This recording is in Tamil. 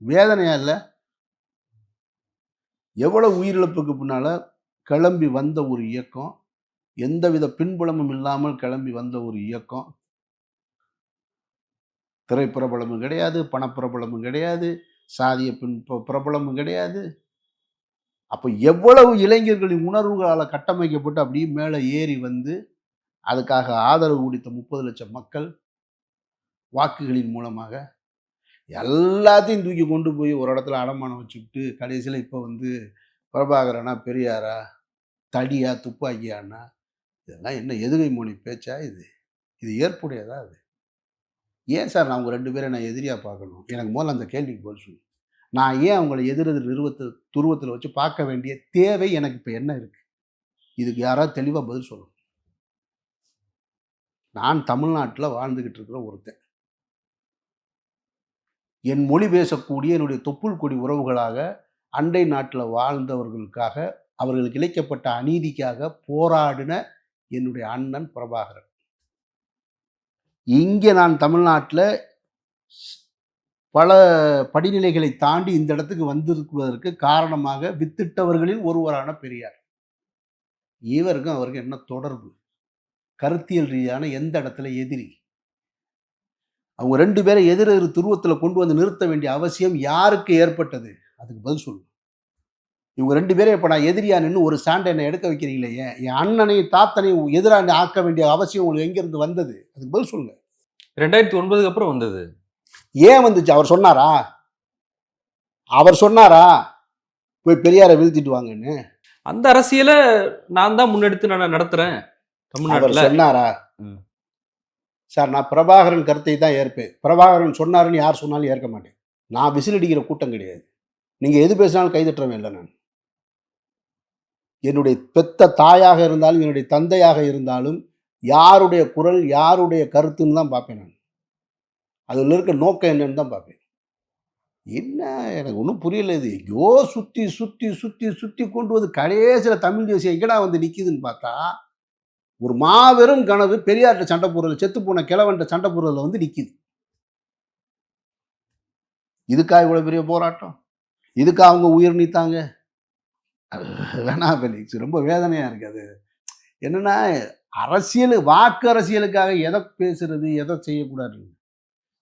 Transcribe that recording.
வேதனையா இல்ல? எவ்வளவு உயிரிழப்புக்கு பின்னால கிளம்பி வந்த ஒரு இயக்கம், எந்தவித பின்புலமும் இல்லாமல் கிளம்பி வந்த ஒரு இயக்கம். திரைப்பிரபலமும் கிடையாது, பணப்பிரபலமும் கிடையாது, சாதிய பிரபலமும் கிடையாது. அப்ப எவ்வளவு இளைஞர்களின் உணர்வுகளால கட்டமைக்கப்பட்டு அப்படியே மேல ஏறி வந்து, அதுக்காக ஆதரவு குடுத்த 30,00,000 மக்கள் வாக்குகளின் மூலமாக எல்லாத்தையும் தூக்கி கொண்டு போய் ஒரு இடத்துல அடமானம் வச்சுக்கிட்டு, கடைசியில இப்ப வந்து பிரபாகரனா, பெரியாரா, தடியா, துப்பாக்கியான்னா, இதெல்லாம் என்ன எதுகை மொழி பேச்சா இது? இது ஏற்புடையதா இது? ஏன் சார் நான் உங்க 2 பேரையும் நான் எதிரியா பார்க்கணும்? எனக்கு முதல்ல அந்த கேள்விக்கு பதில் சொல்லுங்க. நான் ஏன் அவங்கள எதிர் எதிர் துருவத்தில வச்சு பார்க்க வேண்டிய தேவை எனக்கு இப்ப என்ன இருக்கு? இதுக்கு யாராவது தெளிவா பதில் சொல்லணும். நான் தமிழ்நாட்டுல வாழ்ந்துகிட்டு இருக்கிற ஒருத்தன். என் மொழி பேசக்கூடிய என்னுடைய தொப்புள் கொடி உறவுகளாக அண்டை நாட்டுல வாழ்ந்தவர்களுக்காக, அவர்களுக்கு இழைக்கப்பட்ட அநீதிக்காக போராடின என்னுடைய அண்ணன் பிரபாகரன். இங்க நான் தமிழ்நாட்டுல பல படிநிலைகளை தாண்டி இந்த இடத்துக்கு வந்திருக்குவதற்கு காரணமாக வித்திட்டவர்களில் ஒருவரான பெரியார். இவருக்கும் அவருக்கும் என்ன தொடர்பு? கருத்தியல் ரீதியான எந்த இடத்துல எதிரி? அவங்க 2 பேரும் எதிர் எதிர் துருவத்தில கொண்டு வந்து நிறுத்த வேண்டிய அவசியம் யாருக்கு ஏற்பட்டது? அதுக்கு பதில் சொல்லுங்க. இவங்க 2 பேரையும் இப்ப நான் எதிரியா நின்னு ஒரு ஸ்டாண்ட் என்ன எடுக்க வைக்கிறீங்களே ஏன்? என் அண்ணனையும், தாத்தனையும் எதிரா ஆக்க வேண்டிய அவசியம் உங்களுக்கு எங்கிருந்து வந்தது? அதுக்கு பதில் சொல்லுங்க. 2009க்கு அப்புறம் வந்தது. ஏன் வந்துச்சு? அவர் சொன்னாரா? அவர் சொன்னாரா? போய் பெரியார வீழ்த்திட்டு வாங்கன்னு. அந்த அரசியல நான் தான் முன்னெடுத்து நடத்துறேன் அவர் தமிழ்நாட்டுல. சொன்னாரா? சார் நான் பிரபாகரன் கருத்தை தான் ஏற்பேன். பிரபாகரன் சொன்னாருன்னு யார் சொன்னாலும் ஏற்க மாட்டேன். நான் விசில் அடிக்கிற கூட்டம் கிடையாது. நீங்க எது பேசினாலும் கைதட்டுறவன் இல்ல நான். என்னுடைய பெத்த தாயாக இருந்தாலும், என்னுடைய தந்தையாக இருந்தாலும், யாருடைய குரல், யாருடைய கருத்துன்னு தான் பார்ப்பேன் நான். அதுல இருக்க நோக்கம் என்னன்னு தான் பார்ப்பேன். என்ன எனக்கு ஒண்ணும் புரியல இது. எங்கேயோ சுத்தி, சுத்தி, சுத்தி, சுத்தி கொண்டு வந்து கடைசியில தமிழ் தேசியம் எங்கடா வந்து நிக்குதுன்னு பார்த்தா, ஒரு மாபெரும் கனவு பெரியார்ட்ட சண்டை போடுறதுல, செத்துப்போன கிழவன்ட்ட சண்டை போடுறதுல வந்து நிக்குது. இதுக்கா இவ்வளவு பெரிய போராட்டம்? இதுக்கா அவங்க உயிர் நீத்தாங்க? வேணாம் ஃபெலிக்ஸ். ரொம்ப வேதனையா இருக்கு அது. என்னன்னா, அரசியல் வாக்கு அரசியலுக்காக எதை பேசுறது, எதை செய்யக்கூடாது.